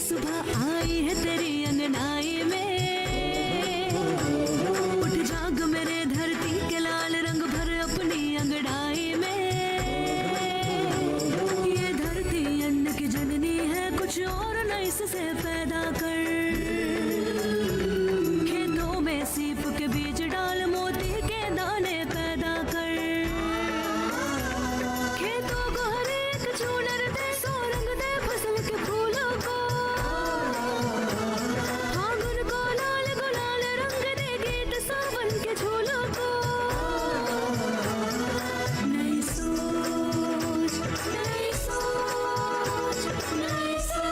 सुबह आई है तेरी अंगनाई में, उठ जाग मेरे धरती के लाल रंग भर अपनी अंगड़ाई में। ये धरती अन्न की जननी है, कुछ और न इससे पैदा कर। खेतों में सीप के बीज डाल, मोती के दाने पैदा कर। खेतों को हर एक चूनर दे, सो रंग दे फसल के फूलों को। फागुन को लाल गुलाल रंग दे, गीत सावन के झूलों को। नई सोच, नई सोच, नई सोच।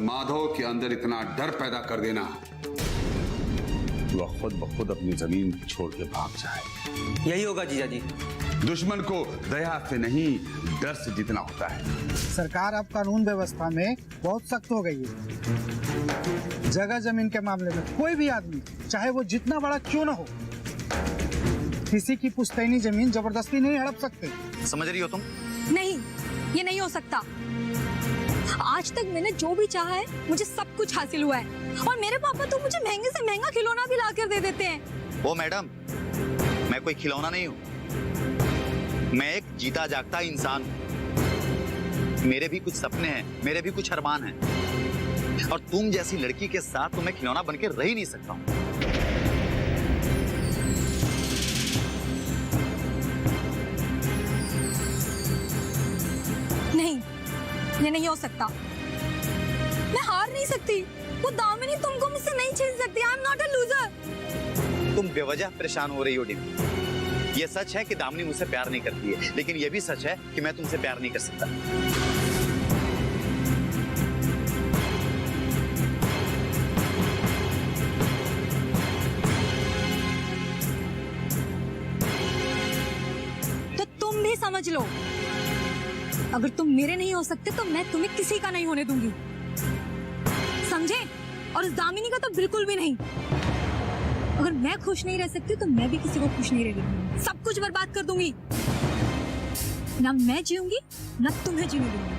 माधव के अंदर इतना डर पैदा कर देना, वह खुद ब खुद अपनी जमीन छोड़ के भाग जाए। यही होगा जीजा जी। दुश्मन को दया से नहीं, डर से जीतना होता है। सरकार अब कानून व्यवस्था में बहुत सख्त हो गई है। जगह जमीन के मामले में कोई भी आदमी, चाहे वो जितना बड़ा क्यों ना हो, किसी की पुश्तैनी जमीन जबरदस्ती नहीं हड़प सकते। समझ रही हो तुम? नहीं, ये नहीं हो सकता। आज तक मैंने जो भी चाहा है, मुझे सब कुछ हासिल हुआ है। और मेरे पापा तो मुझे महंगे से महंगा खिलौना भी लाकर दे देते हैं। वो मैडम, मैं कोई खिलौना नहीं हूँ, मैं एक जीता जागता इंसान हूँ। मेरे भी कुछ सपने हैं, मेरे भी कुछ अरमान हैं। और तुम जैसी लड़की के साथ तो मैं खिलौना बनके रह ही नहीं सकता हूँ। नहीं, ये नहीं हो सकता। मैं हार नहीं सकती। वो दामिनी तुमको मुझसे नहीं छीन सकती। I am not a loser. तुम बेवजह परेशान हो रही हो डिम्पी। ये सच है कि दामिनी मुझसे प्यार नहीं करती है, लेकिन ये भी सच है कि मैं तुमसे प्यार नहीं कर सकता। तो तुम भी समझ लो, अगर तुम मेरे नहीं हो सकते तो मैं तुम्हें किसी का नहीं होने दूंगी, समझे? और इस दामिनी का तो बिल्कुल भी नहीं। अगर मैं खुश नहीं रह सकती तो मैं भी किसी को खुश नहीं रहने दूंगी। सब कुछ बर्बाद कर दूंगी। ना मैं जीऊंगी, ना तुम्हें जीने दूंगी।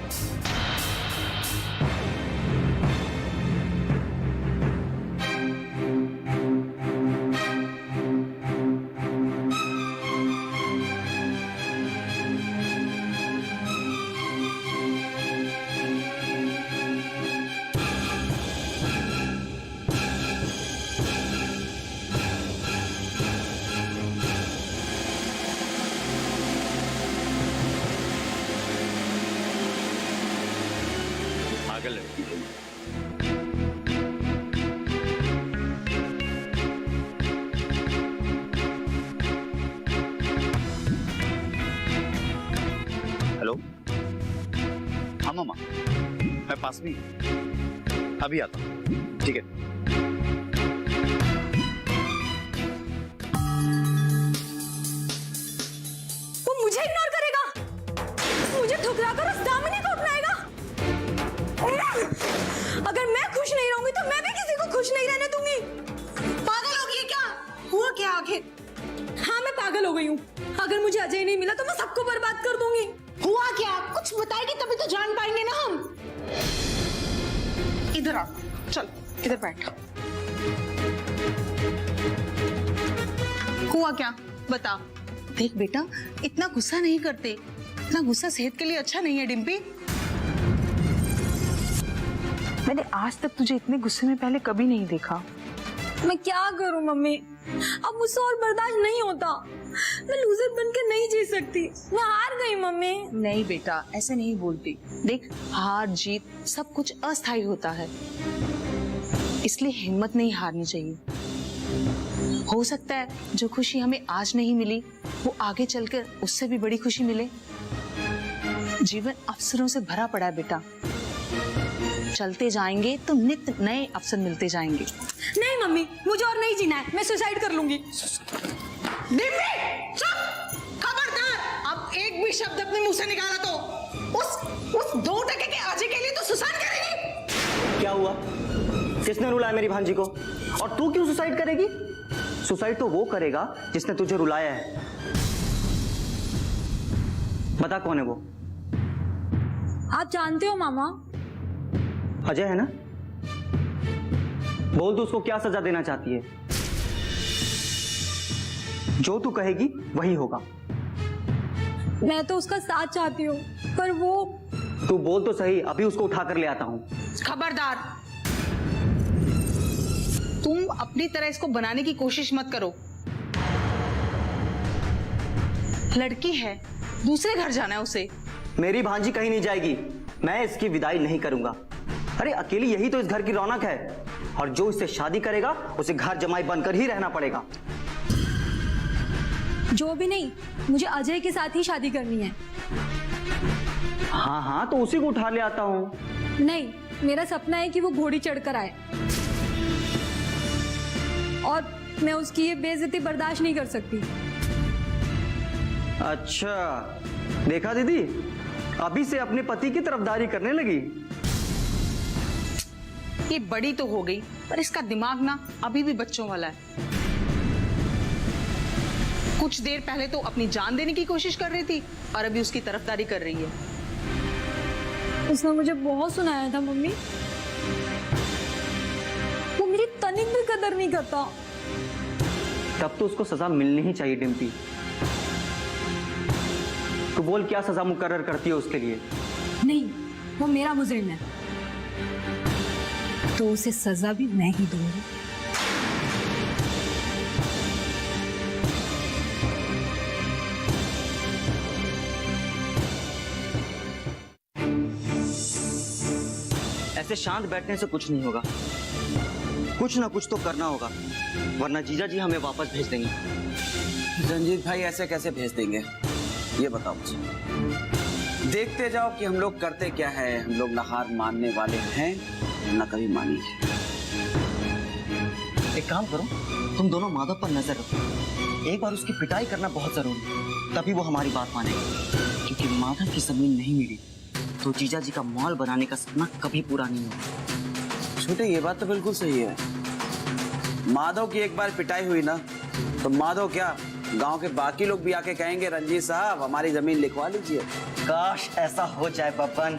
पागल लड़की है। हेलो, हाँ मामा, मैं पास में ही, अभी आता हूँ। ठीक है। वो मुझे इग्नोर करेगा, मुझे ठुकराकर उस दामिनी को अपनाएगा। अगर मैं खुश नहीं रहूंगी तो मैं भी किसी को खुश नहीं रहने दूंगी। पागल हो गई क्या? हुआ क्या आखिर? हाँ, मैं पागल हो गई हूँ। अगर मुझे अजय नहीं मिला तो मैं सबको बर्बाद कर दूंगी। हुआ क्या? कुछ बताएगी तभी तो जान पाएंगे ना हम। इधर आ, चल इधर बैठ। हुआ क्या? बता। देख बेटा, इतना गुस्सा नहीं करते। इतना गुस्सा सेहत के लिए अच्छा नहीं है डिम्पी। मैंने आज तक तुझे इतने गुस्से में पहले कभी नहीं देखा। मैं क्या करूं मम्मी, अब मुझसे और बर्दाश्त नहीं होता। मैं लूजर बनकर नहीं जी सकती। मैं हार गई मम्मी। नहीं बेटा, ऐसे नहीं बोलती। देख, हार जीत सब कुछ अस्थायी होता है, इसलिए हिम्मत नहीं हारनी चाहिए। हो सकता है जो खुशी हमें आज नहीं मिली वो आगे चलकर उससे भी बड़ी खुशी मिले। जीवन अवसरों से भरा पड़ा है बेटा, चलते जाएंगे तो नित्य नए अवसर मिलते जाएंगे। नहीं मम्मी, मुझे और नहीं जीना है। मैं सुसाइड कर लूंगी। खबरदार, अब एक भी शब्द अपने मुंह से निकाला तो उस 2 टके के आजे के लिए तो सुसाइड करेगी। क्या हुआ? किसने रुलाया मेरी भांजी को? और तू क्यों सुसाइड करेगी? सुसाइड तो वो करेगा जिसने तुझे रुलाया है। बता कौन है वो? आप जानते हो मामा, अजय है ना? बोल तू उसको क्या सजा देना चाहती है? जो तू कहेगी वही होगा। मैं तो उसका साथ चाहती हूँ, पर वो। तू बोल तो सही, अभी उसको उठा कर ले आता हूँ। खबरदार, तुम अपनी तरह इसको बनाने की कोशिश मत करो। लड़की है, दूसरे घर जाना है उसे। मेरी भांजी कहीं नहीं जाएगी, मैं इसकी विदाई नहीं करूंगा। अरे अकेली यही तो इस घर की रौनक है, और जो इससे शादी करेगा उसे घर जमाई बनकर ही रहना पड़ेगा। जो भी नहीं, मुझे अजय के साथ ही शादी करनी है। हाँ हाँ, तो उसी को उठा ले आता हूँ। नहीं, मेरा सपना है कि वो घोड़ी चढ़कर आए, और मैं उसकी ये बेइज्जती बर्दाश्त नहीं कर सकती। अच्छा, देखा दीदी, अभी से अपने पति की तरफदारी करने लगी। ये बड़ी तो हो गई, पर इसका दिमाग ना अभी भी बच्चों वाला है। कुछ देर पहले तो अपनी जान देने की कोशिश कर रही थी, और अभी उसकी तरफदारी कर रही है। उसने मुझे बहुत सुनाया था मम्मी, वो मेरी तनिक भी कदर नहीं करता। तब तो उसको सजा मिलनी ही चाहिए डिम्पी। तू बोल क्या सजा मुकर्रर करती है उसके लिए? नहीं, वो मेरा मुजरिम है, तो उसे सजा भी मैं ही दूंगी। ऐसे शांत बैठने से कुछ नहीं होगा, कुछ ना कुछ तो करना होगा, वरना जीजा जी हमें वापस भेज देंगे। रंजीत भाई ऐसे कैसे भेज देंगे, ये बताओ मुझे। देखते जाओ कि हम लोग करते क्या है। हम लोग ना हार मानने वाले हैं, ना कभी मानी है। एक काम करो, तुम दोनों माधव पर नजर रखो। एक बार उसकी पिटाई करना बहुत जरूरी है, तभी वो हमारी बात मानेगा। क्योंकि माधव की जमीन नहीं मिली तो जीजा जी का मॉल बनाने का सपना कभी पूरा नहीं होगा। छोटे, ये बात तो बिल्कुल सही है। माधव की एक बार पिटाई हुई ना, तो माधव क्या, गांव के बाकी लोग भी आके कहेंगे रंजीत साहब हमारी जमीन लिखवा लीजिए। काश ऐसा हो जाए बब्बन,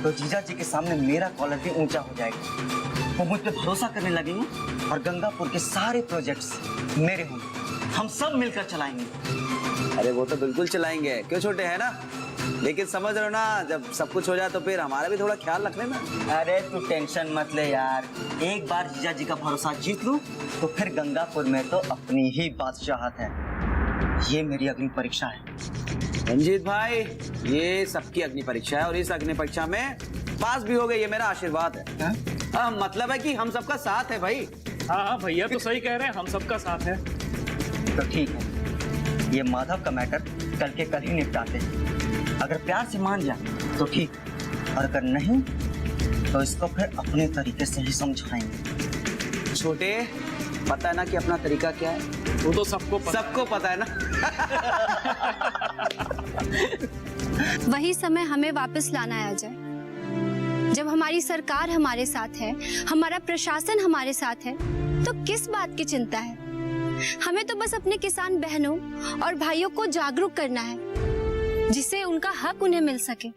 तो जीजा जी के सामने मेरा कॉलर भी ऊंचा हो जाएगा। वो मुझ पे भरोसा करने लगेंगे, और गंगापुर के सारे प्रोजेक्ट्स मेरे होंगे। हम सब मिलकर चलाएंगे। अरे वो तो बिल्कुल चलाएंगे, क्यों छोटे, है ना? लेकिन समझ रहे हो ना, जब सब कुछ हो जाए तो फिर हमारा भी थोड़ा ख्याल रख लेना। अरे तू टेंशन मत ले यार, एक बार जीजा जी का भरोसा जीत लूं तो फिर गंगापुर में तो अपनी ही बादशाहत है। ये मेरी अग्नि परीक्षा है। रंजीत भाई, ये सबकी अग्नि परीक्षा है, और इस अग्नि परीक्षा में पास भी हो गए, ये मेरा आशीर्वाद है। हाँ, मतलब है कि हम सबका साथ है भाई। हाँ भैया तो सही कह रहे हैं, हम सबका साथ है। तो ठीक है, ये माधव का मैटर कल के कल ही निपटाते हैं। अगर प्यार से मान जाए तो ठीक, और अगर नहीं तो इसको फिर अपने तरीके से ही समझाएंगे। छोटे, पता है ना कि अपना तरीका क्या है? वो तो सबको पता है ना। वही समय हमें वापस लाना है अजय। जब हमारी सरकार हमारे साथ है, हमारा प्रशासन हमारे साथ है, तो किस बात की चिंता है? हमें तो बस अपने किसान बहनों और भाइयों को जागरूक करना है, जिससे उनका हक उन्हें मिल सके।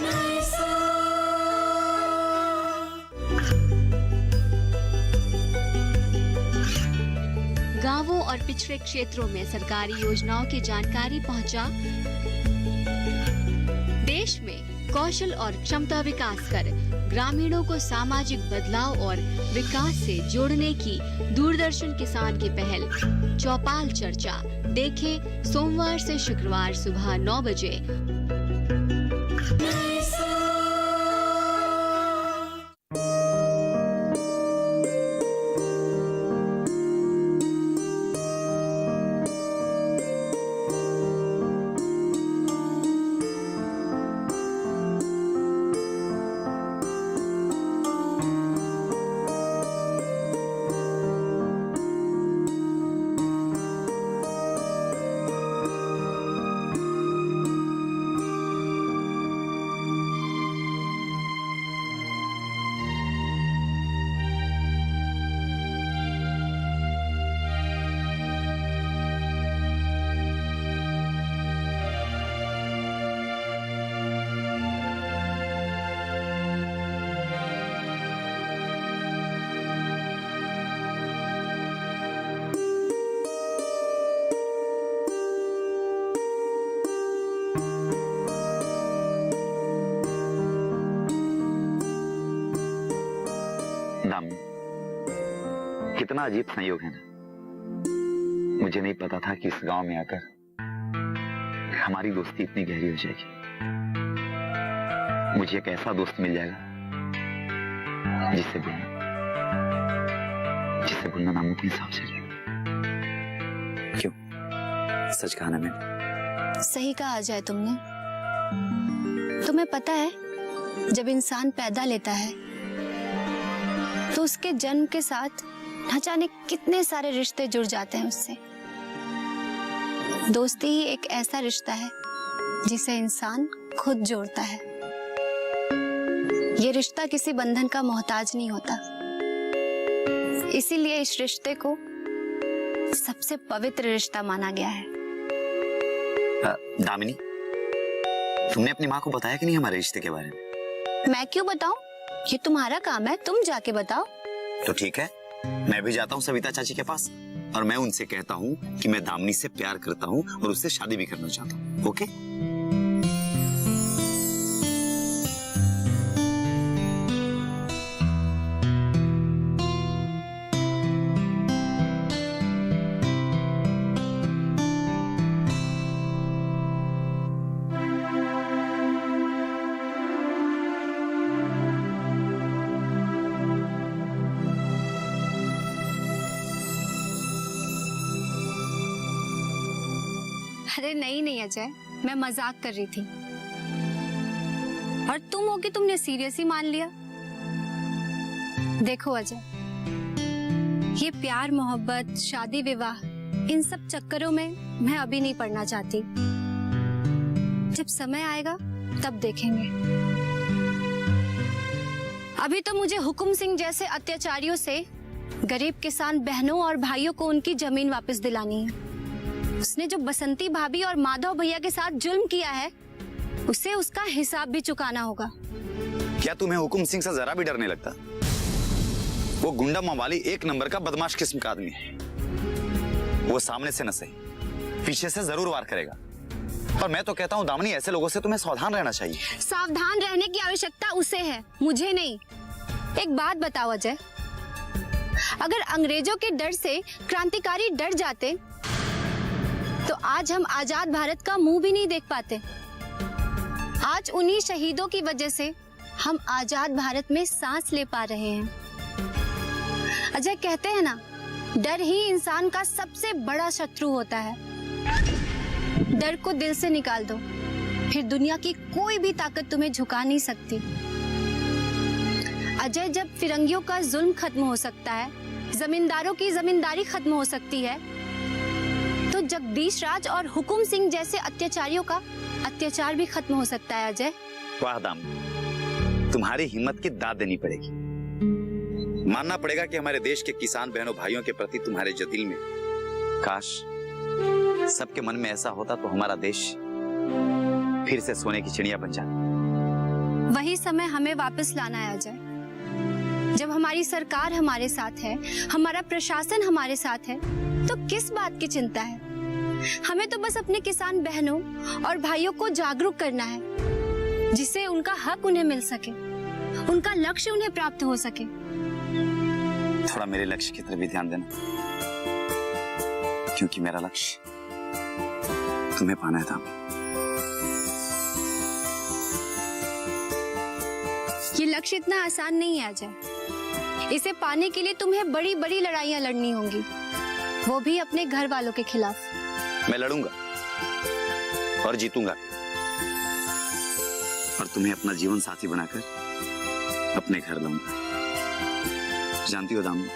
गांवों और पिछड़े क्षेत्रों में सरकारी योजनाओं की जानकारी पहुंचा। देश में कौशल और क्षमता विकास कर ग्रामीणों को सामाजिक बदलाव और विकास से जोड़ने की दूरदर्शन किसान की पहल चौपाल चर्चा देखें सोमवार से शुक्रवार सुबह 9 बजे। कितना अजीब संयोग है ना। मुझे नहीं पता था कि इस गांव में आकर हमारी दोस्ती इतनी गहरी हो जाएगी। मुझे एक ऐसा दोस्त मिल जाएगा जिसे भूलना नामुमकिन सा हो जाएगा। क्यों? सच कहा ना मैंने? सही कहा अजय तुमने। तुम्हें पता है, जब इंसान पैदा लेता है तो उसके जन्म के साथ न जाने कितने सारे रिश्ते जुड़ जाते हैं उससे। दोस्ती ही एक ऐसा रिश्ता है जिसे इंसान खुद जोड़ता है। ये रिश्ता किसी बंधन का मोहताज नहीं होता, इसीलिए इस रिश्ते को सबसे पवित्र रिश्ता माना गया है। दामिनी, तुमने अपनी माँ को बताया कि नहीं हमारे रिश्ते के बारे में? मैं क्यों बताऊं? ये तुम्हारा काम है, तुम जाके बताओ। तो ठीक है, मैं भी जाता हूँ सविता चाची के पास और मैं उनसे कहता हूँ कि मैं दामिनी से प्यार करता हूँ और उससे शादी भी करना चाहता हूँ। ओके? अरे नहीं अजय, मैं मजाक कर रही थी। और तुम हो कि तुमने सीरियस ही मान लिया। देखो अजय, ये प्यार मोहब्बत शादी विवाह इन सब चक्करों में मैं अभी नहीं पड़ना चाहती। जब समय आएगा तब देखेंगे। अभी तो मुझे हुकुम सिंह जैसे अत्याचारियों से गरीब किसान बहनों और भाइयों को उनकी जमीन वापस दिलानी है। उसने जो बसंती भाभी और माधव भैया के साथ जुल्म किया है, उसे उसका हिसाब भी चुकाना होगा। क्या तुम्हें हुकुम सिंह से जरा भी डर नहीं लगता? वो गुंडा मवाली एक नंबर का बदमाश किस्म का आदमी है। वो सामने से न सही, पीछे से जरूर वार करेगा। पर मैं तो कहता हूँ दामिनी, ऐसे लोगों से तुम्हें सावधान रहना चाहिए। सावधान रहने की आवश्यकता उसे है, मुझे नहीं। एक बात बताओ अजय, अगर अंग्रेजों के डर से क्रांतिकारी डर जाते तो आज हम आजाद भारत का मुंह भी नहीं देख पाते। आज उन्हीं शहीदों की वजह से हम आजाद भारत में सांस ले पा रहे हैं। अजय, कहते हैं ना, डर ही इंसान का सबसे बड़ा शत्रु होता है। डर को दिल से निकाल दो, फिर दुनिया की कोई भी ताकत तुम्हें झुका नहीं सकती। अजय, जब फिरंगियों का जुल्म खत्म हो सकता है, जमींदारों की जमींदारी खत्म हो सकती है, तो जगदीश राज और हुकुम सिंह जैसे अत्याचारियों का अत्याचार भी खत्म हो सकता है। अजय, वाह दाम, तुम्हारी हिम्मत की दाद देनी पड़ेगी। मानना पड़ेगा कि हमारे देश के किसान बहनों भाइयों के प्रति तुम्हारे जो दिल में, काश सबके मन में ऐसा होता तो हमारा देश फिर से सोने की चिड़िया बन जाता। वही समय हमें वापस लाना है अजय। जब हमारी सरकार हमारे साथ है, हमारा प्रशासन हमारे साथ है, तो किस बात की चिंता है? हमें तो बस अपने किसान बहनों और भाइयों को जागरूक करना है, जिससे उनका हक उन्हें मिल सके, उनका लक्ष्य उन्हें प्राप्त हो सके। थोड़ा मेरे लक्ष्य की तरफ भी ध्यान देना, क्योंकि मेरा लक्ष्य तुम्हें पाना था। ये लक्ष्य इतना आसान नहीं है अजय। इसे पाने के लिए तुम्हें बड़ी बड़ी लड़ाइयां लड़नी होंगी, वो भी अपने घर वालों के खिलाफ। मैं लड़ूंगा और जीतूंगा, और तुम्हें अपना जीवन साथी बनाकर अपने घर लाऊंगा। जानती हो दामिनी,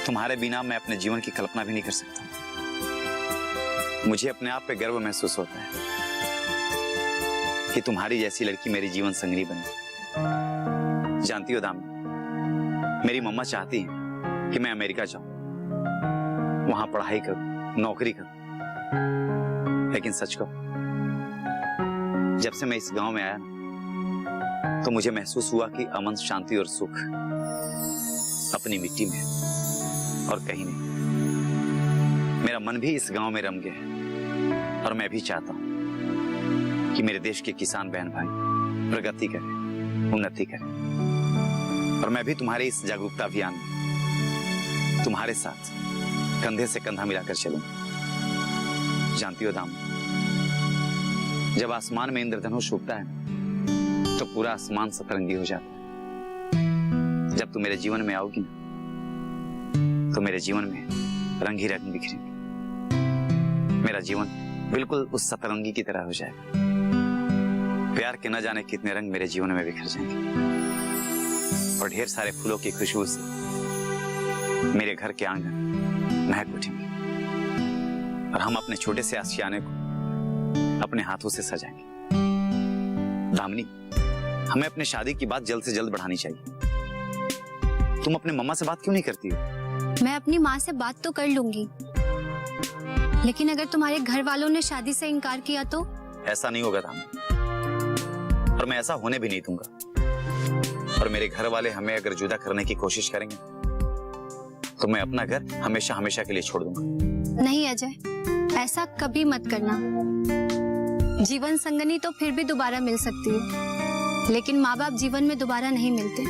तुम्हारे बिना मैं अपने जीवन की कल्पना भी नहीं कर सकता। मुझे अपने आप पे गर्व महसूस होता है कि तुम्हारी जैसी लड़की मेरी जीवन संगिनी बने। जानती हो दामिनी, मेरी मम्मा चाहती है कि मैं अमेरिका जाऊं, वहां पढ़ाई करूं, नौकरी करूं। लेकिन सच कहूं, जब से मैं इस गांव में आया ना, तो मुझे महसूस हुआ कि अमन, शांति और सुख अपनी मिट्टी में है और कहीं नहीं। मेरा मन भी इस गांव में रम गया है, और मैं भी चाहता हूं कि मेरे देश के किसान बहन भाई प्रगति करें, उन्नति करें। और मैं भी तुम्हारे इस जागरूकता अभियान में तुम्हारे साथ कंधे से कंधा मिलाकर चलूंगा। जानती हो दाम, जब आसमान में इंद्रधनुष उगता है तो पूरा आसमान सतरंगी हो जाता है। जब तुम मेरे जीवन में आओगी ना तो मेरे जीवन में रंग ही रंग बिखरेंगे। मेरा जीवन बिल्कुल उस सतरंगी की तरह हो जाएगा। प्यार के न जाने कितने रंग मेरे जीवन में बिखर जाएंगे और ढेर सारे फूलों की खुशबू से मेरे घर के आंगन महक उठेंगे और हम अपने छोटे से आशियाने को अपने हाथों से सजाएंगे। दामिनी, हमें अपने शादी की बात जल्द से जल्द बढ़ानी चाहिए। तुम अपने मम्मा से बात क्यों नहीं करती हो? मैं अपनी माँ से बात तो कर लूंगी, लेकिन अगर तुम्हारे घर वालों ने शादी से इनकार किया तो? ऐसा नहीं होगा दामिनी, और मैं ऐसा होने भी नहीं दूंगा। और मेरे घर वाले हमें अगर जुदा करने की कोशिश करेंगे तो मैं अपना घर हमेशा हमेशा के लिए छोड़ दूंगा। नहीं अजय, ऐसा कभी मत करना। जीवन संगनी तो फिर भी दोबारा मिल सकती है, लेकिन माँ बाप जीवन में दोबारा नहीं मिलते।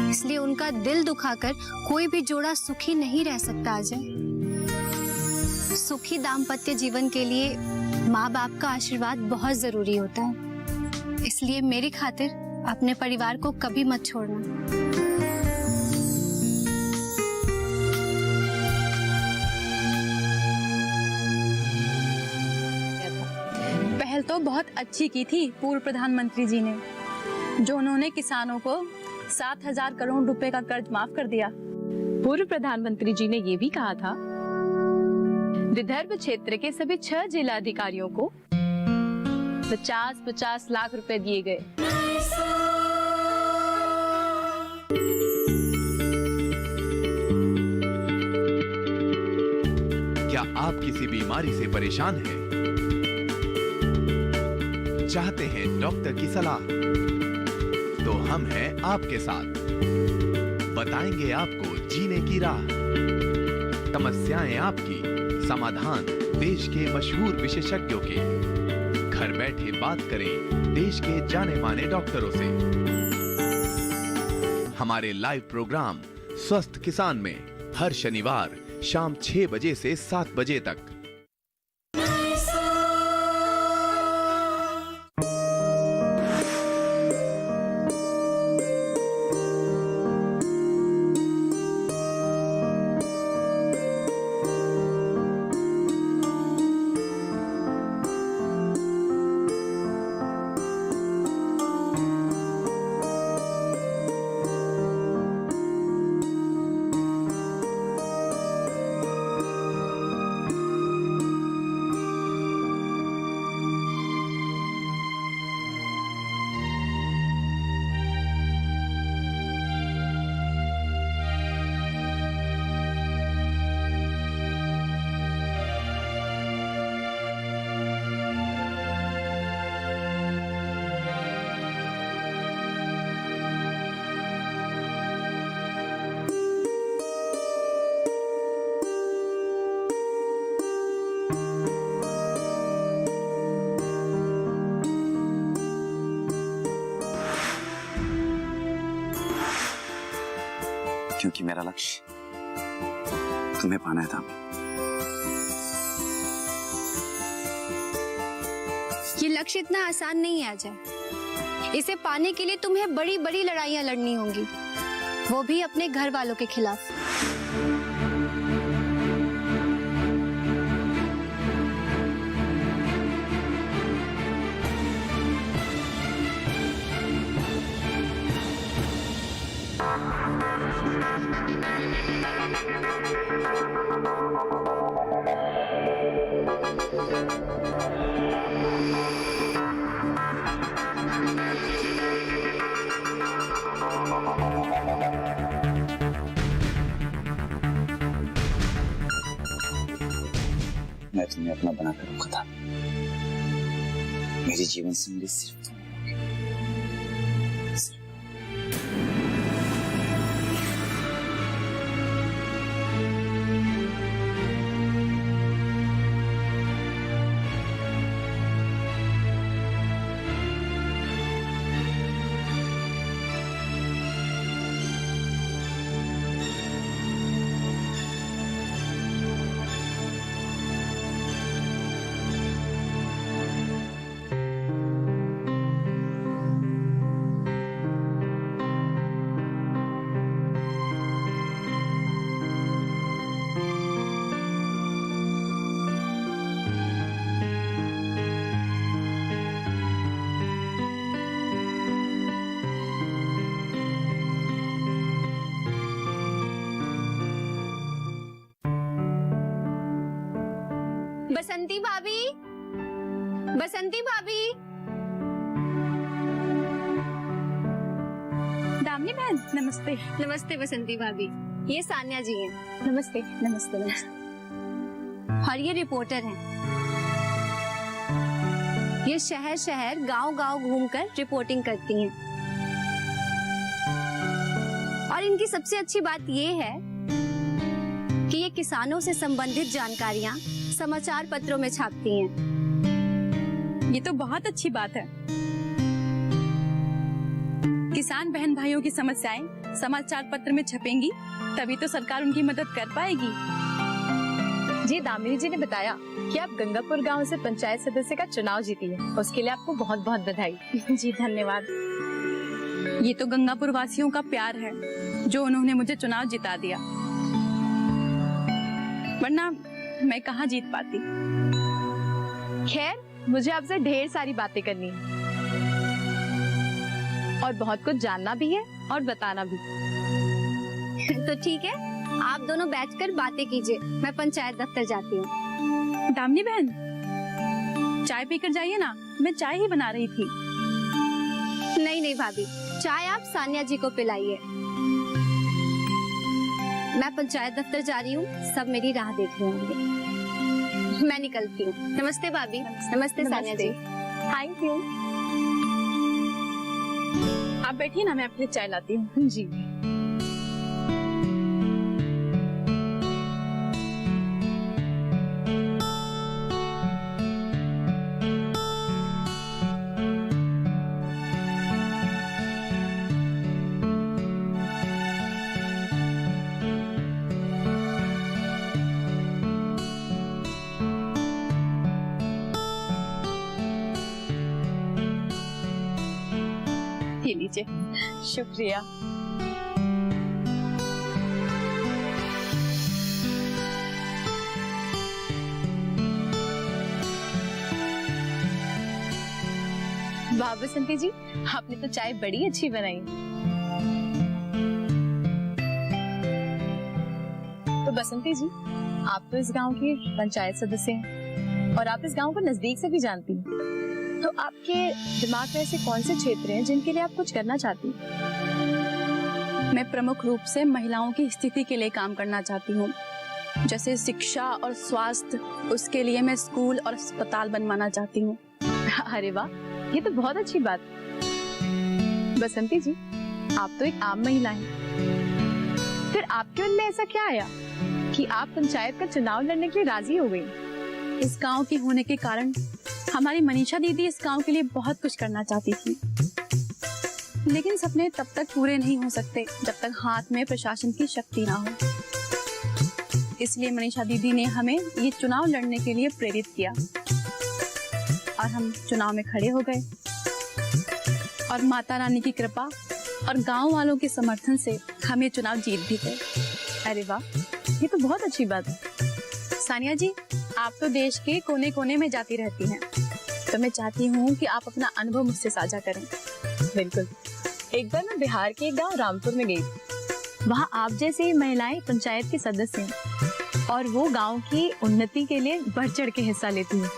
इसलिए उनका दिल दुखाकर कोई भी जोड़ा सुखी नहीं रह सकता अजय। सुखी दाम्पत्य जीवन के लिए माँ बाप का आशीर्वाद बहुत जरूरी होता है। इसलिए मेरी खातिर अपने परिवार को कभी मत छोड़ना। पहल तो बहुत अच्छी की थी पूर्व प्रधानमंत्री जी ने, जो उन्होंने किसानों को 7,000 करोड़ रुपए का कर्ज माफ कर दिया। पूर्व प्रधानमंत्री जी ने ये भी कहा था विदर्भ क्षेत्र के सभी 6 जिला अधिकारियों को 50-50 लाख रुपए दिए गए। क्या आप किसी बीमारी से परेशान हैं? चाहते हैं डॉक्टर की सलाह? तो हम हैं आपके साथ, बताएंगे आपको जीने की राह। समस्याएं आपकी, समाधान देश के मशहूर विशेषज्ञों के। घर बैठे बात करें देश के जाने माने डॉक्टरों से। हमारे लाइव प्रोग्राम स्वस्थ किसान में हर शनिवार शाम 6 बजे से 7 बजे तक। क्योंकि मेरा लक्ष्य तुम्हें पाना था। ये लक्ष्य इतना आसान नहीं है अजय। इसे पाने के लिए तुम्हें बड़ी बड़ी लड़ाइयां लड़नी होंगी, वो भी अपने घर वालों के खिलाफ। मैं तुम्हें अपना बनाकर रखा था। मेरे जीवन से मेरी सिर्फ तुम होगी। सिर्फ। बसंती भाभी, बसंती भाभी। दामिनी बहन नमस्ते। नमस्ते बसंती भाभी, ये सान्या जी हैं। नमस्ते नमस्ते नमस्ते। और ये रिपोर्टर हैं। ये शहर शहर गांव गांव घूमकर रिपोर्टिंग करती हैं। और इनकी सबसे अच्छी बात ये है कि ये किसानों से संबंधित जानकारियां समाचार पत्रों में छापती हैं। ये तो बहुत अच्छी बात है। किसान बहन भाइयों की समस्याएं समाचार पत्र में छपेंगी, तभी तो सरकार उनकी मदद कर पाएगी। जी, दामिनी जी ने बताया कि आप गंगापुर गांव से पंचायत सदस्य का चुनाव जीती है। उसके लिए आपको बहुत बहुत बधाई। जी धन्यवाद। ये तो गंगापुर वासियों का प्यार है जो उन्होंने मुझे चुनाव जिता दिया, वरना मैं कहाँ जीत पाती। खैर, मुझे आपसे ढेर सारी बातें करनी है और बहुत कुछ जानना भी है और बताना भी। तो ठीक है, आप दोनों बैठकर बातें कीजिए, मैं पंचायत दफ्तर जाती हूँ। दामिनी बहन, चाय पीकर जाइए ना, मैं चाय ही बना रही थी। नहीं नहीं भाभी, चाय आप सान्या जी को पिलाइए। मैं पंचायत दफ्तर जा रही हूँ, सब मेरी राह देख रहे होंगे। मैं निकलती हूँ। नमस्ते भाभी। नमस्ते सान्या जी। Thank you. आप बैठिए ना, मैं आपके लिए चाय लाती हूँ। जी। ये लीजिए। शुक्रिया। वाह बसंती जी, आपने तो चाय बड़ी अच्छी बनाई। तो बसंती जी, आप तो इस गांव की पंचायत सदस्य हैं और आप इस गांव को नजदीक से भी जानती हैं। तो आपके दिमाग में ऐसे कौन से क्षेत्र हैं जिनके लिए आप कुछ करना चाहती हैं? मैं प्रमुख रूप से महिलाओं की स्थिति के लिए काम करना चाहती हूँ, जैसे शिक्षा और स्वास्थ्य। उसके लिए मैं स्कूल और अस्पताल बनवाना चाहती हूँ। अरे वाह, ये तो बहुत अच्छी बात। बसंती जी, आप तो एक आम महिला हैं। फिर आपके मन में ऐसा क्या आया कि आप पंचायत का चुनाव लड़ने के लिए राजी हो गई? इस गांव की होने के कारण हमारी मनीषा दीदी इस गांव के लिए बहुत कुछ करना चाहती थी, लेकिन सपने तब तक पूरे नहीं हो सकते जब तक हाथ में प्रशासन की शक्ति ना हो। इसलिए मनीषा दीदी ने हमें ये चुनाव लड़ने के लिए प्रेरित किया और हम चुनाव में खड़े हो गए। और माता रानी की कृपा और गांव वालों के समर्थन से हम ये चुनाव जीत भी गए। अरे वाह, ये तो बहुत अच्छी बात है। सानिया जी, आप तो देश के कोने कोने में जाती रहती हैं, तो मैं चाहती हूँ कि आप अपना अनुभव मुझसे साझा करें। बिल्कुल। एक बार मैं बिहार के एक गांव रामपुर में गई। वहाँ आप जैसी महिलाएं पंचायत के सदस्य हैं और वो गांव की उन्नति के लिए बढ़ चढ़ के हिस्सा लेती हैं।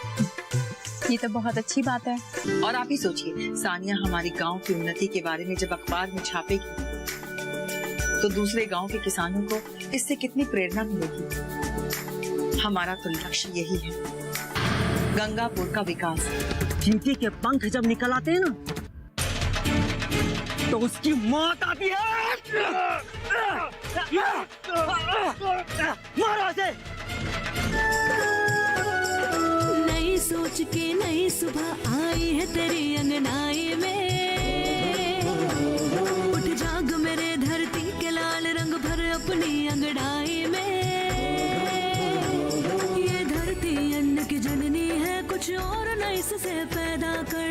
ये तो बहुत अच्छी बात है। और आप ही सोचिए, सानिया हमारे गांव की उन्नति के बारे में जब अखबार में छापेगी तो दूसरे गांव के किसानों को इससे कितनी प्रेरणा मिलेगी। हमारा तो लक्ष्य यही है, गंगापुर का विकास। चींटी के पंख जब निकल आते हैं ना तो उसकी मौत आती है। मारो इसे। नई सोच के नई सुबह आई है तेरी अंगनाई में। उठ जाग मेरे धरती के लाल रंग भर अपनी अंगड़ाई में। ये धरती अन्न की जननी है, कुछ और नई से पैदा कर।